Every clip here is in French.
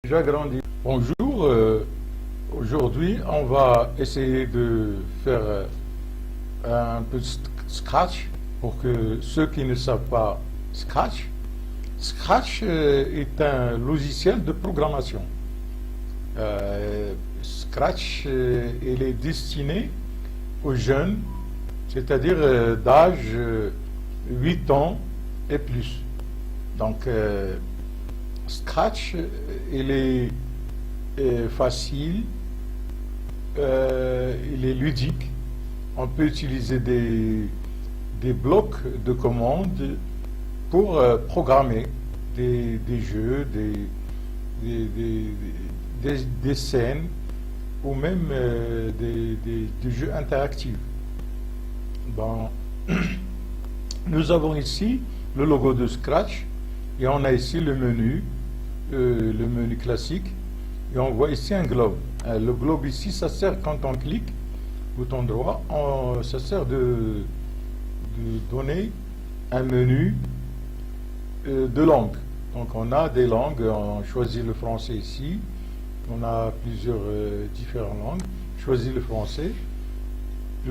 J'agrandis. Bonjour, aujourd'hui on va essayer de faire un peu de Scratch pour que ceux qui ne savent pas Scratch. Scratch est un logiciel de programmation. Scratch il est destiné aux jeunes, c'est-à-dire d'âge 8 ans et plus. Donc Scratch, il est facile, il est ludique. On peut utiliser des blocs de commandes pour programmer des jeux, des scènes ou même des jeux interactifs. Bon, nous avons ici le logo de Scratch et on a ici le menu classique, et on voit ici un globe. Le globe ici, ça sert quand on clique, bouton droit, ça sert de donner un menu de langue. Donc on a des langues, on choisit le français ici, on a plusieurs différentes langues, choisit le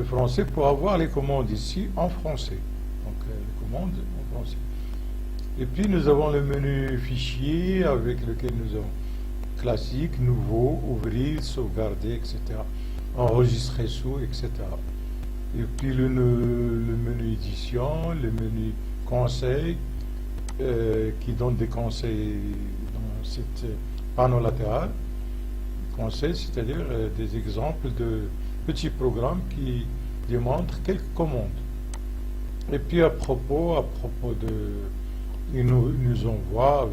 français pour avoir les commandes ici en français. Donc les commandes en français. Et puis nous avons le menu fichier avec lequel nous avons classique, nouveau, ouvrir, sauvegarder, etc. Enregistrer sous, etc. Et puis le menu édition, le menu conseil, qui donne des conseils dans cette panneau latéral. Conseils, c'est-à-dire des exemples de petits programmes qui démontrent quelques commandes. Et puis à propos il nous envoie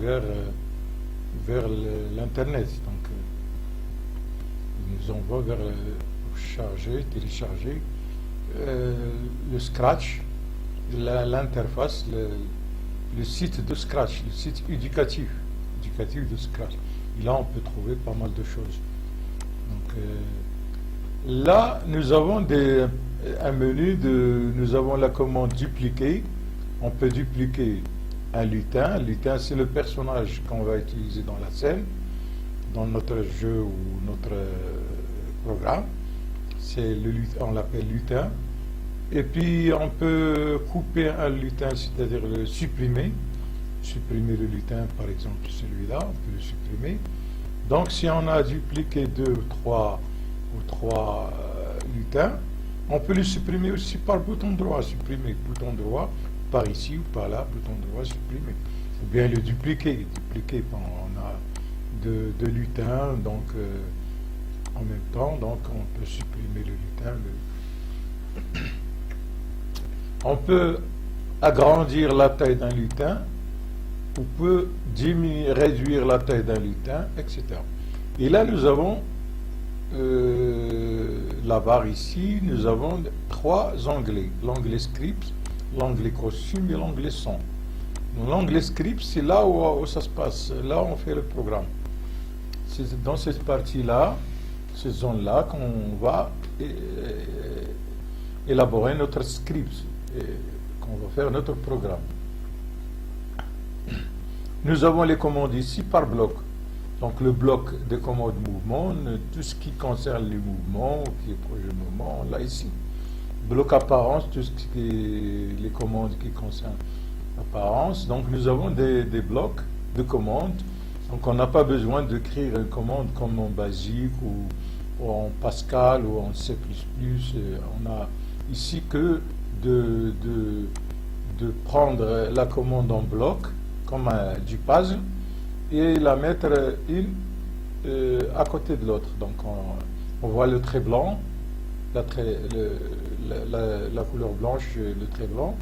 vers l'internet. Donc il nous envoie vers télécharger le Scratch, l'interface, le site de Scratch, le site éducatif de Scratch. Et là on peut trouver pas mal de choses. Donc là nous avons un menu nous avons la commande dupliquer. On peut dupliquer un lutin. Lutin, c'est le personnage qu'on va utiliser dans la scène, dans notre jeu ou notre programme. On l'appelle lutin. Et puis on peut couper un lutin, c'est-à-dire le supprimer. Supprimer le lutin, par exemple celui-là, on peut le supprimer. Donc si on a dupliqué deux ou trois lutins, on peut le supprimer aussi par bouton droit. Supprimer, bouton droit, par ici ou par là, bouton droit, supprimer. Ou bien le dupliquer. On a deux lutins, donc en même temps, donc on peut supprimer le lutin. On peut agrandir la taille d'un lutin, on peut réduire la taille d'un lutin, etc. Et là, nous avons la barre ici, nous avons trois onglets. L'onglet script, l'onglet costume et l'onglet son. L'onglet script, c'est là où ça se passe, là où on fait le programme. C'est dans cette partie-là, cette zone-là, qu'on va élaborer notre script, qu'on va faire notre programme. Nous avons les commandes ici par bloc. Donc le bloc de commandes mouvement, tout ce qui concerne les mouvements, qui est projet de mouvement, là ici. Bloc apparence, tout ce qui est les commandes qui concernent l'apparence. Donc nous avons des blocs de commandes. Donc on n'a pas besoin d'écrire une commande comme en Basic ou en Pascal ou en C++. On a ici que de prendre la commande en bloc, comme du puzzle, et la mettre une à côté de l'autre. Donc on voit le trait blanc, la couleur blanche, le trait blanc,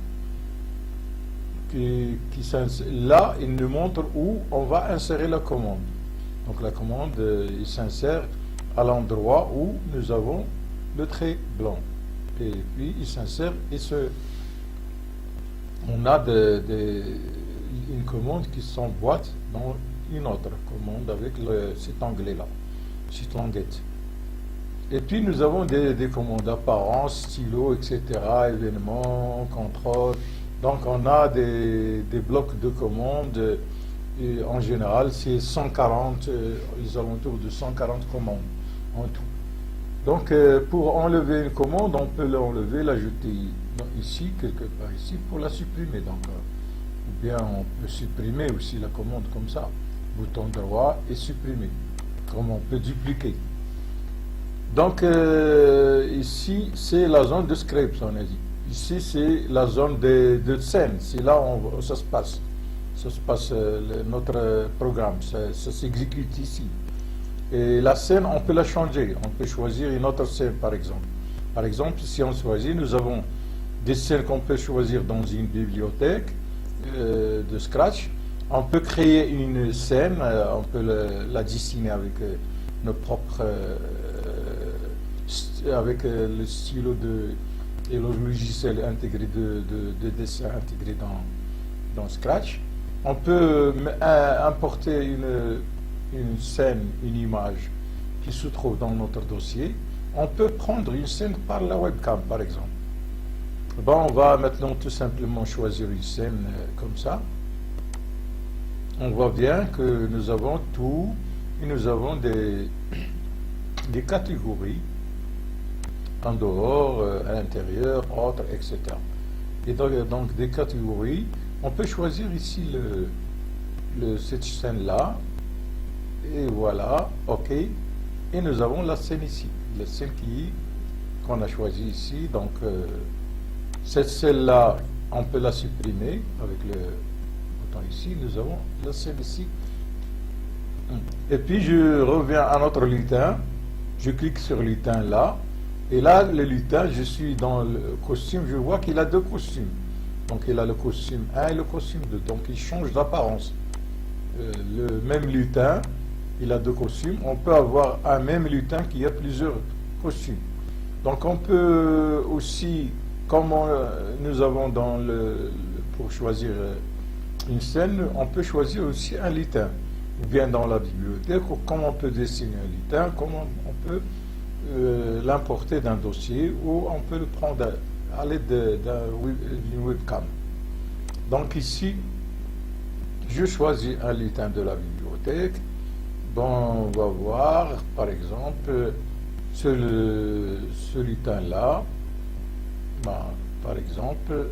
là il nous montre où on va insérer la commande. Donc la commande il s'insère à l'endroit où nous avons le trait blanc, et puis il s'insère et on a une commande qui s'emboîte dans une autre commande avec cet onglet-là, cette languette. Et puis nous avons des commandes apparence, stylo, etc., événements, contrôle. Donc on a des blocs de commandes Et en général, c'est 140, les alentours de 140 commandes en tout. Donc, pour enlever une commande, on peut l'enlever, l'ajouter ici, quelque part ici, pour la supprimer. Donc, ou bien on peut supprimer aussi la commande comme ça. Bouton droit et supprimer, comme on peut dupliquer. Donc, ici, c'est la zone de scripts, on a dit. Ici, c'est la zone de scène. C'est là où ça se passe. Ça se passe, notre programme. Ça s'exécute ici. Et la scène, on peut la changer. On peut choisir une autre scène, par exemple. Par exemple, si on choisit, nous avons des scènes qu'on peut choisir dans une bibliothèque de Scratch. On peut créer une scène, on peut la dessiner avec nos propres... avec le stylo et le logiciel intégré de dessin intégré dans Scratch. On peut importer une scène, une image qui se trouve dans notre dossier. On peut prendre une scène par la webcam, par exemple. Bon, on va maintenant tout simplement choisir une scène comme ça. On voit bien que nous avons tout, et nous avons des catégories en dehors, à l'intérieur, autres, etc. Et donc des catégories, on peut choisir ici cette scène-là, et voilà, OK, et nous avons la scène ici, la scène qu'on a choisie ici, donc cette scène-là, on peut la supprimer avec le bouton ici, nous avons la scène ici. Et puis je reviens à notre lutin, je clique sur lutin là, et là, le lutin, je suis dans le costume, je vois qu'il a deux costumes. Donc il a le costume 1 et le costume 2, donc il change d'apparence. Le même lutin, il a deux costumes. On peut avoir un même lutin qui a plusieurs costumes. Donc on peut aussi, comme nous avons pour choisir une scène, on peut choisir aussi un lutin. Ou bien dans la bibliothèque, comment on peut dessiner un lutin, comment on peut l'importer d'un dossier, ou on peut le prendre à l'aide d'une webcam. Donc ici, je choisis un lutin de la bibliothèque. Bon, on va voir, par exemple, ce lutin-là. Ben, par exemple,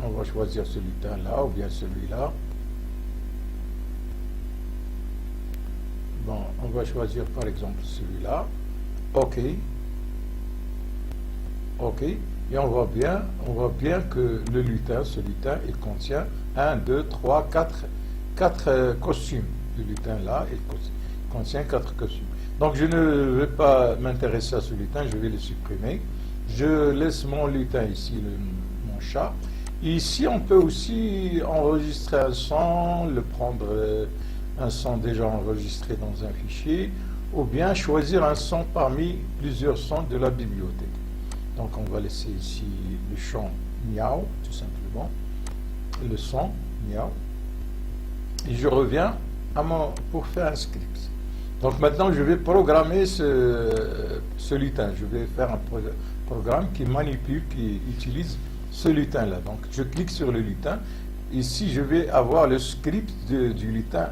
on va choisir ce lutin-là, ou bien celui-là. Bon, on va choisir par exemple celui-là. OK. OK. Et on voit bien que le lutin, ce lutin, il contient 1, 2, 3, 4 costumes. Le lutin là, il contient 4 costumes. Donc je ne vais pas m'intéresser à ce lutin, je vais le supprimer. Je laisse mon lutin ici, mon chat. Et ici, on peut aussi enregistrer un son, le prendre... un son déjà enregistré dans un fichier, ou bien choisir un son parmi plusieurs sons de la bibliothèque. Donc on va laisser ici le chant miaou, tout simplement, le son miaou, et je reviens pour faire un script. Donc maintenant je vais programmer ce lutin, je vais faire un programme qui manipule, qui utilise ce lutin là. Donc je clique sur le lutin, ici je vais avoir le script du lutin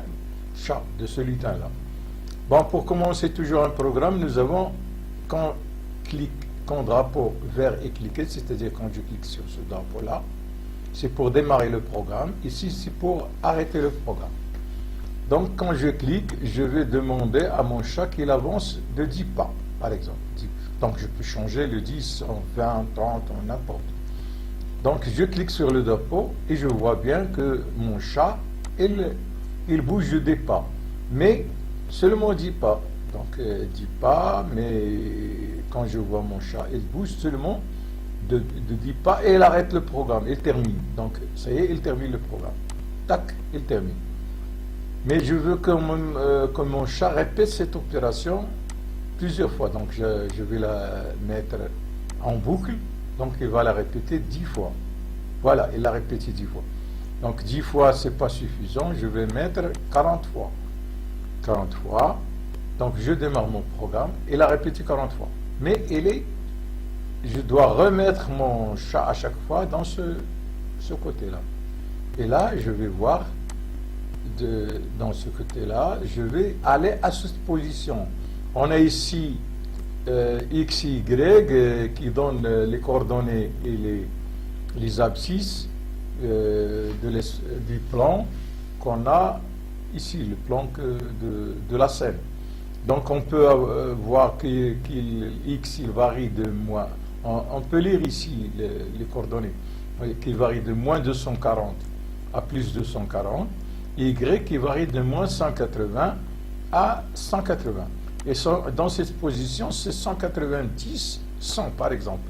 chat, de ce lutin-là. Bon, pour commencer toujours un programme, nous avons, quand drapeau vert est cliqué, c'est-à-dire quand je clique sur ce drapeau-là, c'est pour démarrer le programme. Ici, c'est pour arrêter le programme. Donc, quand je clique, je vais demander à mon chat qu'il avance de 10 pas, par exemple. Donc, je peux changer le 10 en 20, 30, en n'importe. Donc, je clique sur le drapeau et je vois bien que mon chat, il bouge des pas, mais seulement 10 pas. Donc 10 pas, mais quand je vois mon chat, il bouge seulement de 10 pas et il arrête le programme, il termine. Donc ça y est, il termine le programme. Tac, il termine. Mais je veux que mon chat répète cette opération plusieurs fois. Donc je vais la mettre en boucle, donc il va la répéter 10 fois. Voilà, il l'a répété 10 fois. Donc 10 fois, ce n'est pas suffisant, je vais mettre 40 fois. 40 fois, donc je démarre mon programme, il a répété 40 fois. Mais je dois remettre mon chat à chaque fois dans ce côté-là. Et là, je vais voir dans ce côté-là, je vais aller à cette position. On a ici X, Y qui donne les coordonnées et les abscisses du plan qu'on a ici, le plan de la scène. Donc on peut voir que X il varie de moins. On peut lire ici les coordonnées, qui varient de moins 240 à plus 240, et Y qui varie de moins 180 à 180. Et dans cette position, c'est 190, 100 par exemple.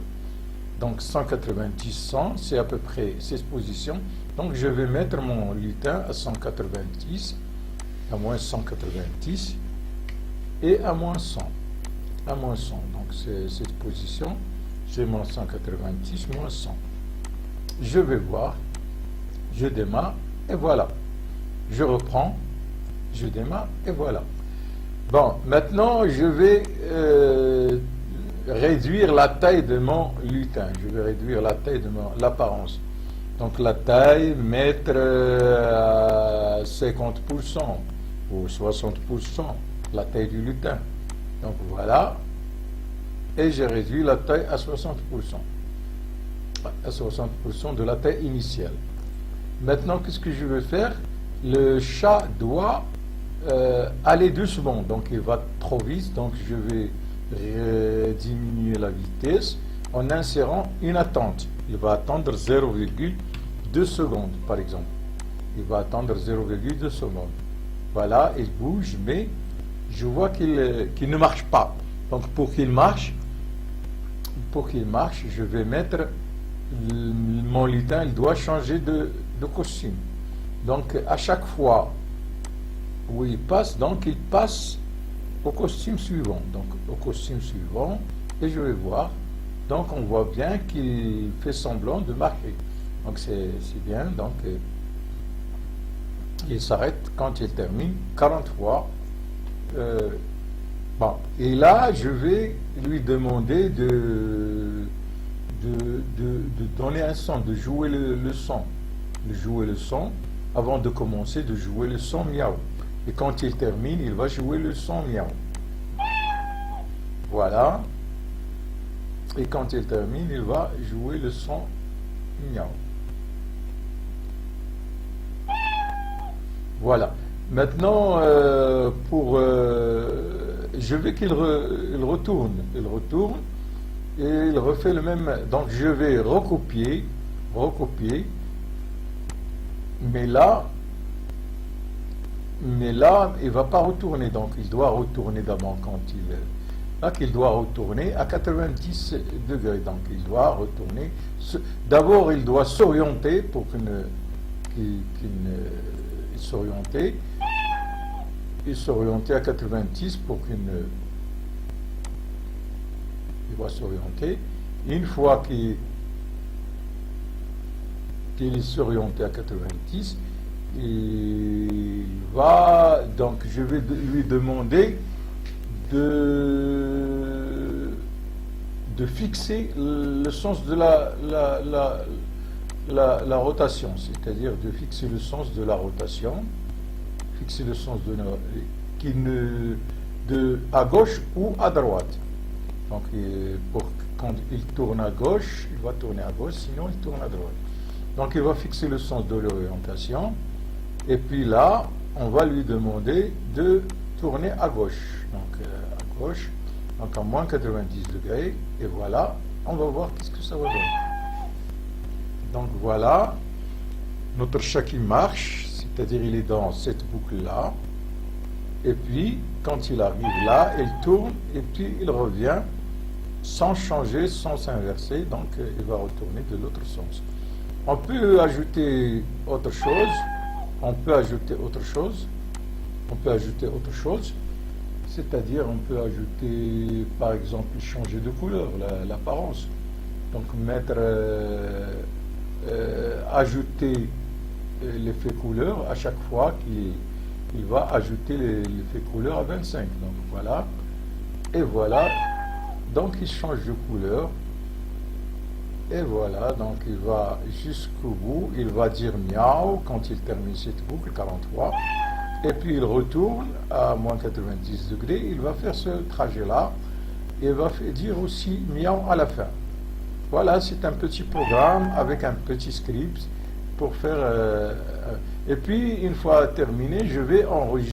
Donc 190, 100, c'est à peu près cette position. Donc je vais mettre mon lutin à 190, à moins 190 et à moins 100. À moins 100. Donc c'est cette position. J'ai mon 190 moins 100. Je vais voir, je démarre et voilà. Je reprends, je démarre et voilà. Bon, maintenant je vais réduire la taille de mon lutin. Je vais réduire la taille de l'apparence. Donc la taille, mettre à 50% ou 60%, la taille du lutin. Donc voilà. Et j'ai réduit la taille à 60%. À 60% de la taille initiale. Maintenant, qu'est-ce que je vais faire? Le chat doit aller doucement. Donc il va trop vite. Donc je vais diminuer la vitesse en insérant une attente. Il va attendre 0,2 secondes, par exemple. Il va attendre 0,2 secondes. Voilà, il bouge, mais je vois qu'il ne marche pas. Donc pour qu'il marche, je vais mettre mon lutin, il doit changer de costume. Donc à chaque fois où il passe, donc il passe au costume suivant. Donc au costume suivant, et je vais voir. Donc on voit bien qu'il fait semblant de marquer. Donc c'est bien. Donc il s'arrête quand il termine 40 fois. Bon, et là je vais lui demander de donner un son, de jouer le son. De jouer le son avant de commencer, de jouer le son miaou. Et quand il termine, il va jouer le son miaou. Voilà. Et quand il termine, il va jouer le son miaou. Voilà. Maintenant, je veux qu'il retourne. Il retourne et il refait le même. Donc je vais recopier. Mais là, il ne va pas retourner. Donc il doit retourner d'abord quand il... Là qu'il doit retourner à 90 degrés. Donc il doit retourner. D'abord, il doit s'orienter pour s'orienter. Il s'orienter à 90 pour qu'il va s'orienter. Une fois qu'il est s'orienté à 90, il va, donc je vais lui demander de fixer le sens de la rotation, c'est-à-dire de fixer le sens de la rotation, fixer le sens à gauche ou à droite. Donc quand il tourne à gauche, il va tourner à gauche, sinon il tourne à droite. Donc il va fixer le sens de l'orientation, et puis là, on va lui demander de tourner à gauche. Donc à gauche, donc à moins 90 degrés, et voilà, on va voir qu'est-ce que ça va donner. Donc voilà, notre chat qui marche, c'est-à-dire il est dans cette boucle-là, et puis quand il arrive là, il tourne, et puis il revient sans changer, sans s'inverser, donc il va retourner de l'autre sens. On peut ajouter autre chose, c'est-à-dire on peut ajouter, par exemple, changer de couleur, l'apparence. Donc mettre, ajouter l'effet couleur à chaque fois qu'il va ajouter l'effet couleur à 25. Donc voilà, et voilà, donc il change de couleur. Et voilà, donc il va jusqu'au bout, il va dire miaou quand il termine cette boucle 43, et puis il retourne à moins 90 degrés, il va faire ce trajet-là, et va dire aussi miaou à la fin. Voilà, c'est un petit programme avec un petit script pour faire... et puis, une fois terminé, je vais enregistrer.